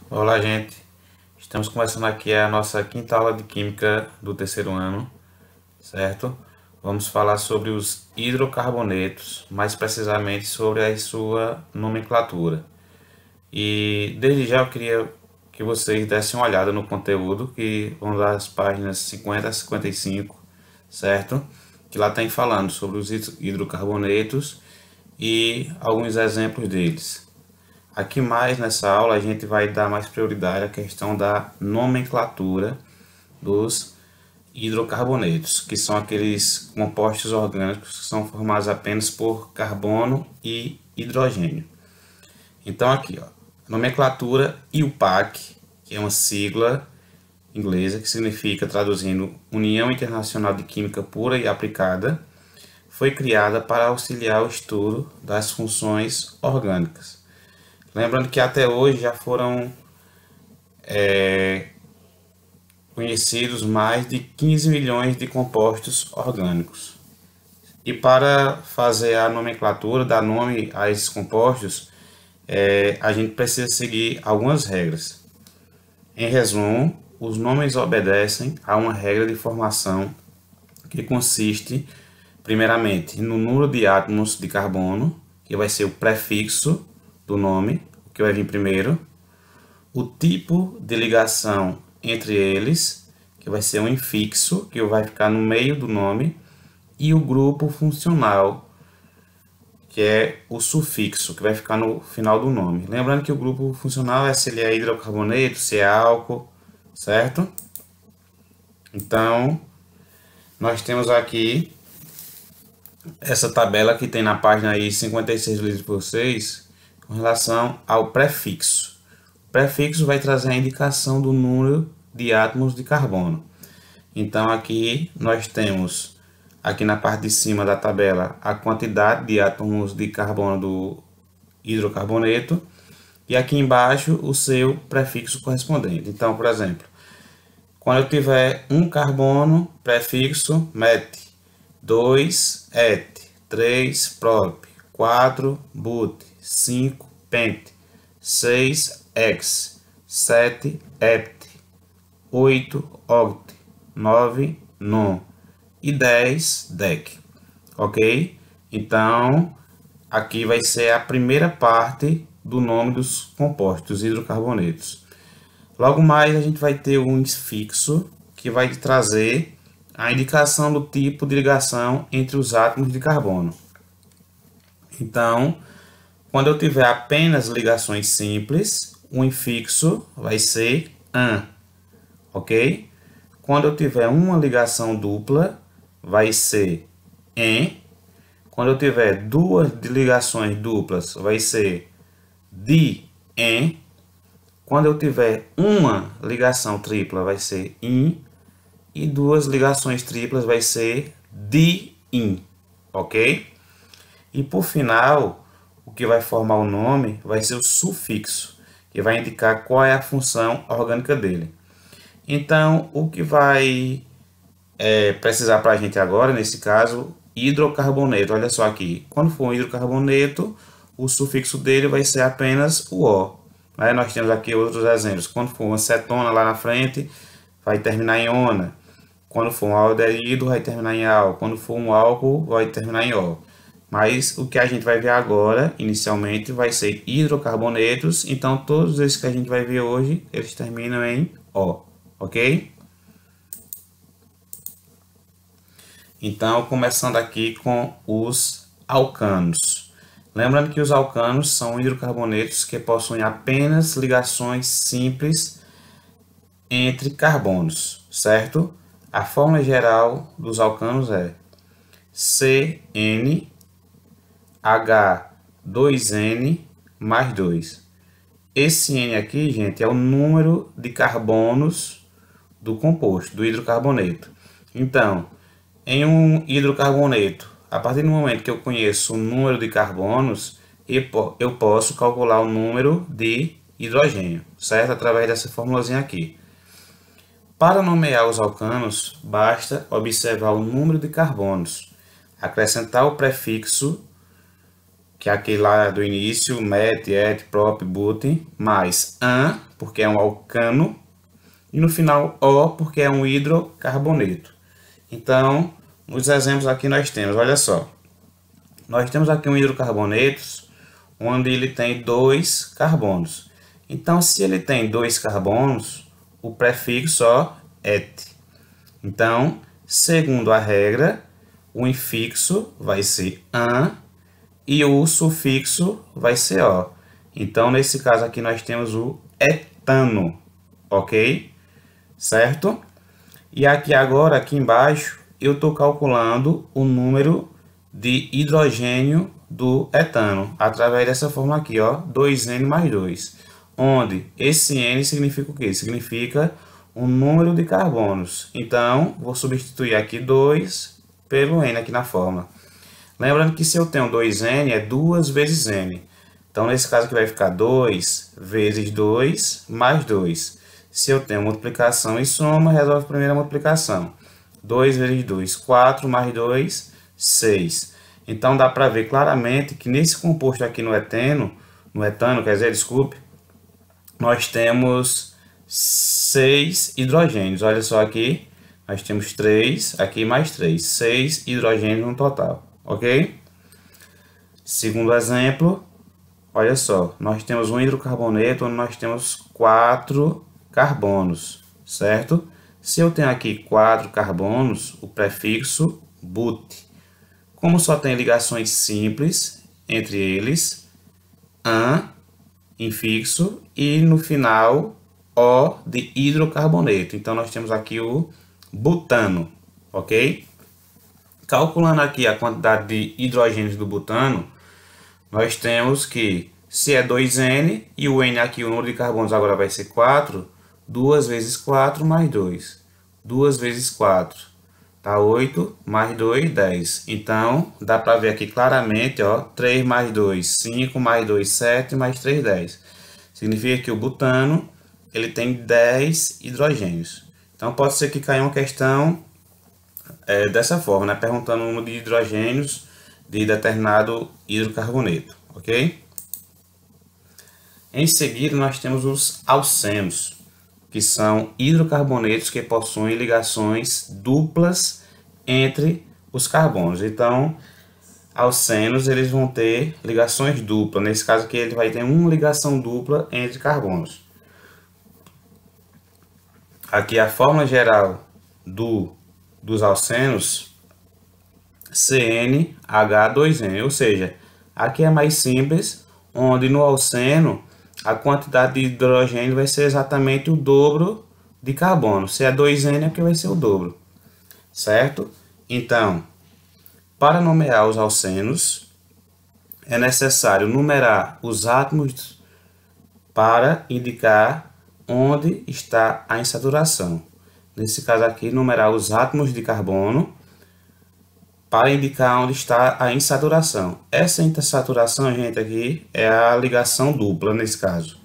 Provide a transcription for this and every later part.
Olá, gente. Estamos começando aqui a nossa quinta aula de Química do terceiro ano, certo? Vamos falar sobre os hidrocarbonetos, mais precisamente sobre a sua nomenclatura. E desde já eu queria que vocês dessem uma olhada no conteúdo, que vão das páginas 50 a 55, certo? Que lá tem falando sobre os hidrocarbonetos e alguns exemplos deles. Aqui mais nessa aula a gente vai dar mais prioridade à questão da nomenclatura dos hidrocarbonetos, que são aqueles compostos orgânicos que são formados apenas por carbono e hidrogênio. Então aqui, ó, nomenclatura IUPAC, que é uma sigla inglesa que significa, traduzindo, União Internacional de Química Pura e Aplicada, foi criada para auxiliar o estudo das funções orgânicas. Lembrando que até hoje já foram conhecidos mais de 15 milhões de compostos orgânicos. E para fazer a nomenclatura, dar nome a esses compostos, a gente precisa seguir algumas regras. Em resumo, os nomes obedecem a uma regra de formação que consiste, primeiramente, no número de átomos de carbono, que vai ser o prefixo do nome, o que vai vir primeiro, o tipo de ligação entre eles, que vai ser um infixo, que vai ficar no meio do nome, e o grupo funcional, que é o sufixo, que vai ficar no final do nome. Lembrando que o grupo funcional é se ele é hidrocarboneto, se é álcool, certo? Então, nós temos aqui essa tabela que tem na página aí 56 do livro de vocês, com relação ao prefixo. O prefixo vai trazer a indicação do número de átomos de carbono. Então aqui nós temos, aqui na parte de cima da tabela, a quantidade de átomos de carbono do hidrocarboneto e aqui embaixo o seu prefixo correspondente. Então, por exemplo, quando eu tiver um carbono, prefixo met, 2 et, 3 prop, 4 but, 5 pent, 6 ex, 7 hept, 8 oct, 9 non e 10 dec, ok? Então, aqui vai ser a primeira parte do nome dos compostos hidrocarbonetos. Logo mais a gente vai ter um infixo que vai trazer a indicação do tipo de ligação entre os átomos de carbono. Então, quando eu tiver apenas ligações simples, o infixo vai ser an, ok? Quando eu tiver uma ligação dupla, vai ser en. Quando eu tiver duas ligações duplas, vai ser di-en. Quando eu tiver uma ligação tripla, vai ser in. E duas ligações triplas vai ser di-in, ok? E por final, o que vai formar o nome vai ser o sufixo, que vai indicar qual é a função orgânica dele. Então, o que vai precisar para a gente agora, nesse caso, hidrocarboneto. Olha só aqui, quando for um hidrocarboneto, o sufixo dele vai ser apenas o O. Aí nós temos aqui outros exemplos. Quando for uma cetona lá na frente, vai terminar em ona. Quando for um aldeído, vai terminar em al. Quando for um álcool, vai terminar em o. Mas o que a gente vai ver agora, inicialmente, vai ser hidrocarbonetos. Então, todos esses que a gente vai ver hoje, eles terminam em o, ok? Então, começando aqui com os alcanos. Lembrando que os alcanos são hidrocarbonetos que possuem apenas ligações simples entre carbonos, certo? A fórmula geral dos alcanos é CnH2n mais 2. Esse N aqui, gente, é o número de carbonos do composto, do hidrocarboneto. Então, em um hidrocarboneto, a partir do momento que eu conheço o número de carbonos, eu posso calcular o número de hidrogênio, certo? Através dessa formulazinha aqui. Para nomear os alcanos, basta observar o número de carbonos, acrescentar o prefixo que é aquele lá do início, met, et, prop, but, mais an, porque é um alcano, e no final O, porque é um hidrocarboneto. Então, nos exemplos aqui nós temos, olha só, nós temos aqui um hidrocarboneto, onde ele tem 2 carbonos. Então, se ele tem 2 carbonos, o prefixo ó, et. Então, segundo a regra, o infixo vai ser an e o sufixo vai ser o. Então, nesse caso aqui, nós temos o etano, ok? Certo? E aqui agora, aqui embaixo, eu estou calculando o número de hidrogênio do etano, através dessa fórmula aqui, ó, 2N mais 2, onde esse N significa o quê? Significa o número de carbonos. Então, vou substituir aqui 2 pelo N aqui na fórmula. Lembrando que se eu tenho 2N, é 2 vezes N. Então, nesse caso aqui vai ficar 2 vezes 2 mais 2. Se eu tenho multiplicação e soma, resolve a primeira multiplicação. 2 vezes 2, 4 mais 2, 6. Então, dá para ver claramente que nesse composto aqui no etano, quer dizer, desculpe, nós temos 6 hidrogênios. Olha só aqui, nós temos 3, aqui mais 3, 6 hidrogênios no total, ok? Segundo exemplo, olha só, nós temos um hidrocarboneto onde nós temos 4 carbonos, certo? Se eu tenho aqui 4 carbonos, o prefixo but. Como só tem ligações simples entre eles, an, infixo, e no final, O de hidrocarboneto. Então, nós temos aqui o butano, ok? Calculando aqui a quantidade de hidrogênios do butano, nós temos que, se é 2N, e o N aqui, o número de carbonos agora vai ser 4, 2 vezes 4 mais 2. 2 vezes 4. Tá 8, mais 2, 10. Então, dá para ver aqui claramente, ó, 3 mais 2, 5, mais 2, 7, mais 3, 10. Significa que o butano, ele tem 10 hidrogênios. Então, pode ser que caia uma questão dessa forma, né? Perguntando o número de hidrogênios de determinado hidrocarboneto, ok? Em seguida, nós temos os alcenos, que são hidrocarbonetos que possuem ligações duplas entre os carbonos. Então, alcenos eles vão ter ligações duplas. Nesse caso aqui, ele vai ter uma ligação dupla entre carbonos. Aqui a fórmula geral dos alcenos, CnH2n, ou seja, aqui é mais simples, onde no alceno a quantidade de hidrogênio vai ser exatamente o dobro de carbono. Se é 2N é porque vai ser o dobro, certo? Então, para nomear os alcenos, é necessário numerar os átomos para indicar onde está a insaturação. Nesse caso aqui, numerar os átomos de carbono para indicar onde está a insaturação. Essa insaturação, gente, aqui é a ligação dupla, nesse caso.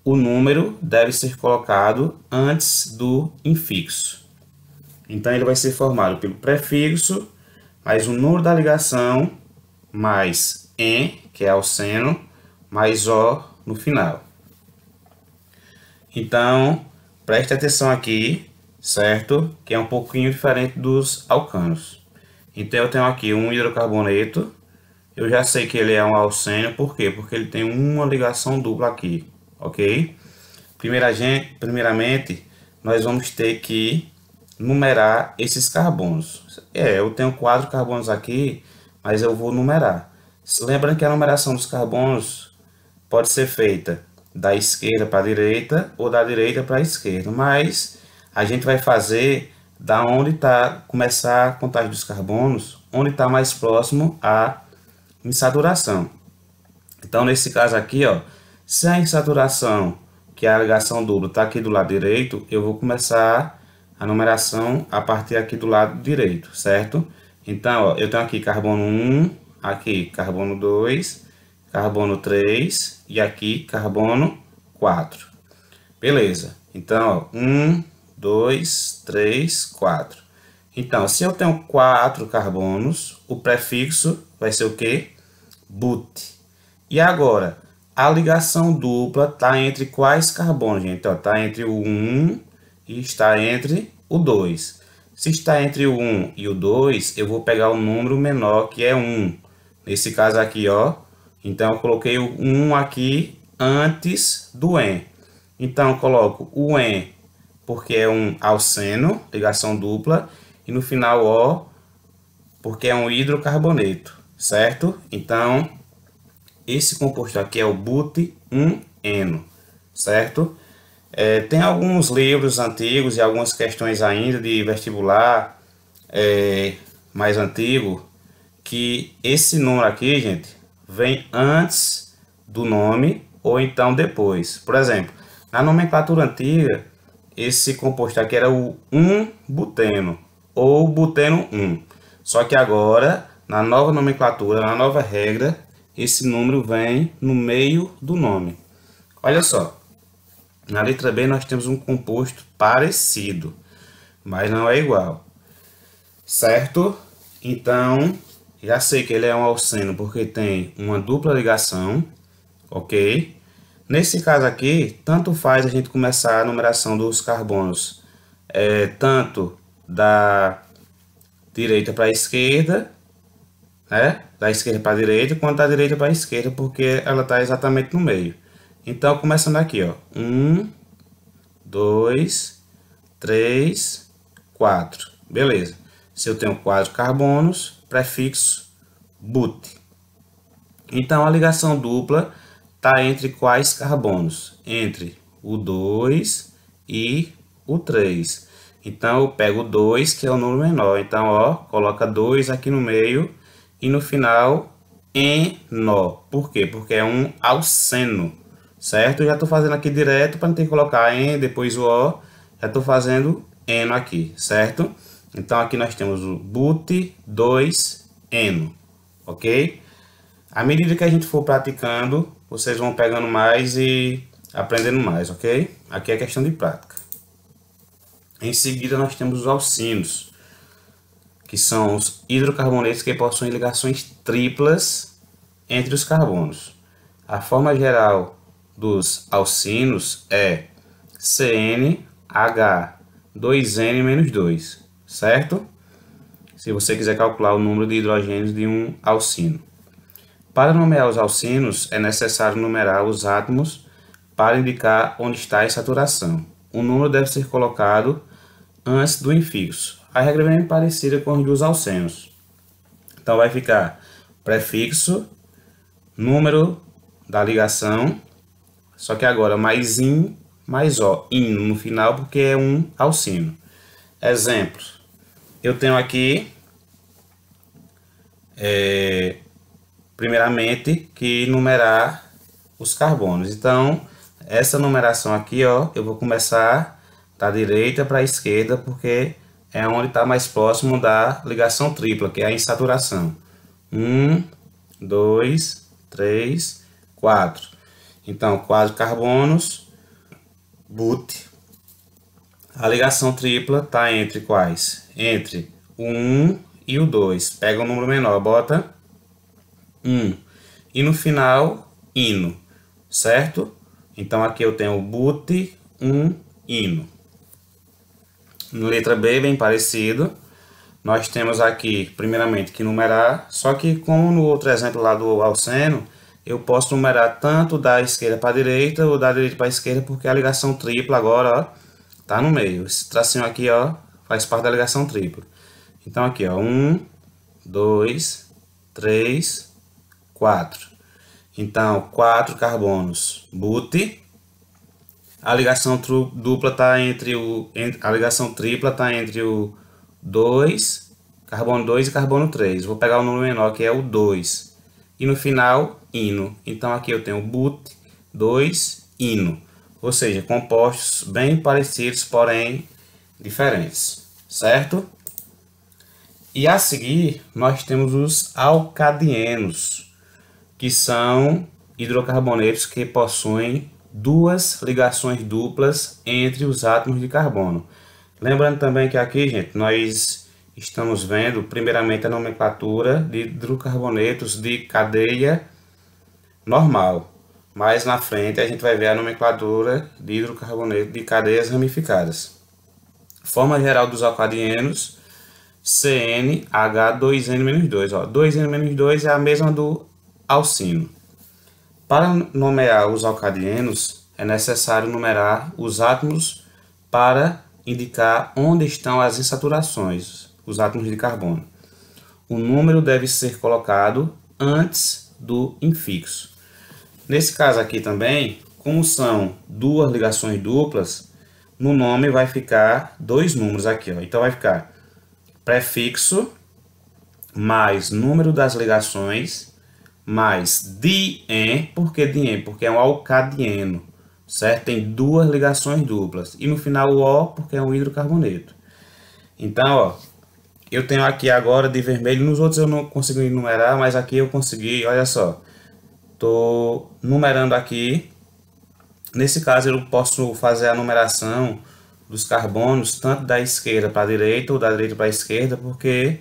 O número deve ser colocado antes do infixo. Então, ele vai ser formado pelo prefixo, mais o número da ligação, mais "en", que é alceno, mais "o" no final. Então, preste atenção aqui, certo? Que é um pouquinho diferente dos alcanos. Então, eu tenho aqui um hidrocarboneto. Eu já sei que ele é um alceno, por quê? Porque ele tem uma ligação dupla aqui, ok? Primeiramente, nós vamos ter que numerar esses carbonos. Eu tenho 4 carbonos aqui, mas eu vou numerar. Lembrando que a numeração dos carbonos pode ser feita da esquerda para a direita ou da direita para a esquerda, mas a gente vai fazer da onde está, começar a contagem dos carbonos, onde está mais próximo à insaturação. Então, nesse caso aqui, ó, se a insaturação, que é a ligação dupla, está aqui do lado direito, eu vou começar a numeração a partir aqui do lado direito, certo? Então, ó, eu tenho aqui carbono 1, aqui carbono 2, carbono 3 e aqui carbono 4. Beleza. Então, ó, 1, 2, 3, 4. Então, se eu tenho 4 carbonos, o prefixo vai ser o quê? but. E agora, a ligação dupla está entre quais carbonos, gente? Está entre o 1 e está entre o 2. Se está entre o 1 e o 2, eu vou pegar o número menor, que é 1. Nesse caso aqui, ó. Então, eu coloquei o 1 aqui antes do en. Então, eu coloco o en, porque é um alceno, ligação dupla. E no final, O, porque é um hidrocarboneto, certo? Então, esse composto aqui é o but-1-eno, certo? Tem alguns livros antigos e algumas questões ainda de vestibular mais antigo, que esse número aqui, gente, vem antes do nome ou então depois. Por exemplo, na nomenclatura antiga, esse composto aqui era o 1-buteno ou buteno 1. Só que agora, na nova nomenclatura, na nova regra, esse número vem no meio do nome. Olha só, na letra B nós temos um composto parecido, mas não é igual, certo? Então, já sei que ele é um alceno porque tem uma dupla ligação, ok? Nesse caso aqui, tanto faz a gente começar a numeração dos carbonos, tanto da direita para a esquerda, né? Da esquerda para a direita, quanto da direita para a esquerda, porque ela está exatamente no meio. Então, começando aqui, ó, 1, 2, 3, 4. Beleza. Se eu tenho 4 carbonos, prefixo but. Então, a ligação dupla está entre quais carbonos? Entre o 2 e o 3. Então, eu pego o 2, que é o número menor. Então, ó, coloca 2 aqui no meio e no final, eno. Por quê? Porque é um alceno, certo? Eu já estou fazendo aqui direto para não ter que colocar en, depois o O. Já estou fazendo eno aqui, certo? Então, aqui nós temos o but-2-eno, ok? À medida que a gente for praticando, vocês vão pegando mais e aprendendo mais, ok? Aqui é questão de prática. Em seguida, nós temos os alcinos, que são os hidrocarbonetos que possuem ligações triplas entre os carbonos. A forma geral dos alcinos é CnH2n-2, certo? Se você quiser calcular o número de hidrogênios de um alcino. Para nomear os alcinos, é necessário numerar os átomos para indicar onde está a saturação. O número deve ser colocado antes do infixo. A regra é bem parecida com os dos alcenos. Então, vai ficar prefixo, número da ligação, só que agora mais in, mais o, ino no final, porque é um alcino. Exemplo, eu tenho aqui, primeiramente, que numerar os carbonos. Então, essa numeração aqui, ó, eu vou começar da direita para a esquerda, porque é onde está mais próximo da ligação tripla, que é a insaturação. 1, 2, 3, 4. Então, 4 carbonos, but. A ligação tripla está entre quais? Entre o 1 e o 2. Pega um número menor, bota 1. E no final, ino, certo? Então, aqui eu tenho o but-1-ino. Letra B, bem parecido. Nós temos aqui, primeiramente, que numerar. Só que, como no outro exemplo lá do alceno, eu posso numerar tanto da esquerda para a direita ou da direita para a esquerda, porque a ligação tripla agora, ó, tá no meio. Esse tracinho aqui, ó, faz parte da ligação tripla. Então, aqui, ó, 1, 2, 3, 4. Então, 4 carbonos, but. A ligação dupla está entre a ligação tripla está entre o 2, carbono 2 e carbono 3. Vou pegar o número menor, que é o 2. E no final, ino. Então aqui eu tenho but-2-ino. Ou seja, compostos bem parecidos, porém diferentes, certo? E a seguir, nós temos os alcadienos, que são hidrocarbonetos que possuem duas ligações duplas entre os átomos de carbono. Lembrando também que aqui, gente, nós estamos vendo primeiramente a nomenclatura de hidrocarbonetos de cadeia normal. Mais na frente a gente vai ver a nomenclatura de hidrocarboneto de cadeias ramificadas. Forma geral dos alcadienos, CnH2n-2. 2n-2 é a mesma do alcino. Para nomear os alcadienos, é necessário numerar os átomos para indicar onde estão as insaturações, os átomos de carbono. O número deve ser colocado antes do infixo. Nesse caso aqui também, como são duas ligações duplas, no nome vai ficar dois números aqui, ó. Então vai ficar prefixo mais número das ligações mais dien. Por que dien? Porque é um alcadieno, certo? Tem duas ligações duplas. E no final o O, porque é um hidrocarboneto. Então, ó, eu tenho aqui agora de vermelho. Nos outros eu não consegui enumerar, mas aqui eu consegui, olha só. Estou numerando aqui. Nesse caso eu posso fazer a numeração dos carbonos tanto da esquerda para a direita ou da direita para a esquerda, porque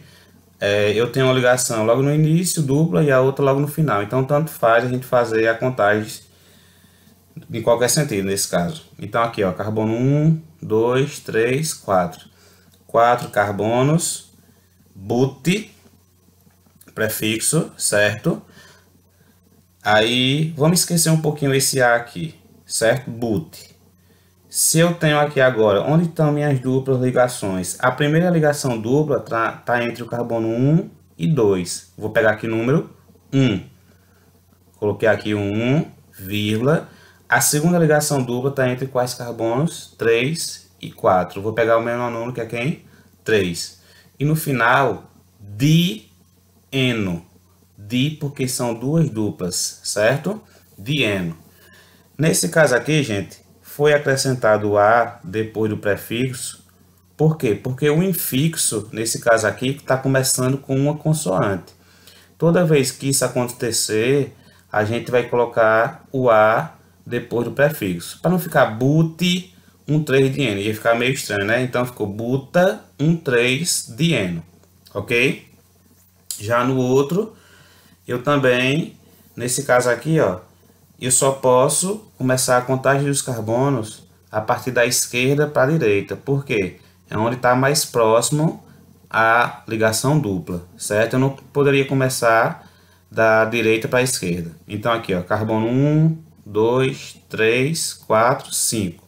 eu tenho uma ligação logo no início, dupla, e a outra logo no final. Então, tanto faz a gente fazer a contagem em qualquer sentido, nesse caso. Então, aqui, ó, carbono 1, 2, 3, 4. 4 carbonos, but, prefixo, certo? Aí, vamos esquecer um pouquinho esse A aqui, certo? But. Se eu tenho aqui agora, onde estão minhas duplas ligações? A primeira ligação dupla tá entre o carbono 1 e 2. Vou pegar aqui o número 1. Coloquei aqui o 1, vírgula. A segunda ligação dupla está entre quais carbonos? 3 e 4. Vou pegar o menor número, que é quem? 3. E no final, dieno. Di porque são duas duplas, certo? Dieno. Nesse caso aqui, gente, foi acrescentado o A depois do prefixo. Por quê? Porque o infixo, nesse caso aqui, está começando com uma consoante. Toda vez que isso acontecer, a gente vai colocar o A depois do prefixo. Para não ficar but 1,3 dieno. Ia ficar meio estranho, né? Então ficou buta 1,3 dieno. Ok? Já no outro, eu também, nesse caso aqui, ó, eu só posso começar a contagem dos carbonos a partir da esquerda para a direita. Por quê? É onde está mais próximo à ligação dupla, certo? Eu não poderia começar da direita para a esquerda. Então aqui, ó, carbono 1, 2, 3, 4, 5.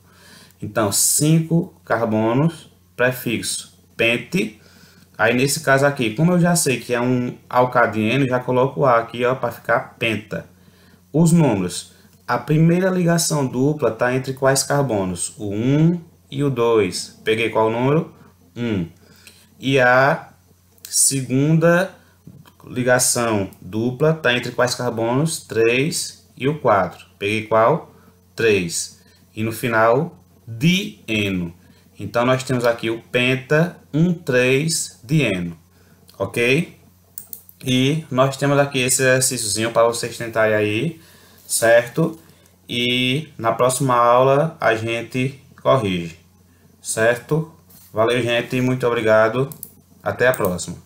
Então 5 carbonos, prefixo pente. Aí nesse caso aqui, como eu já sei que é um alcadieno, já coloco o A aqui, ó, para ficar penta. Os números. A primeira ligação dupla está entre quais carbonos? O 1 e o 2. Peguei qual número? 1. E a segunda ligação dupla está entre quais carbonos? 3 e o 4. Peguei qual? 3. E no final, dieno. Então, nós temos aqui o penta 1,3 dieno. Ok? E nós temos aqui esse exercíciozinho para vocês tentarem aí, certo? E na próxima aula a gente corrige, certo? Valeu, gente, muito obrigado. Até a próxima.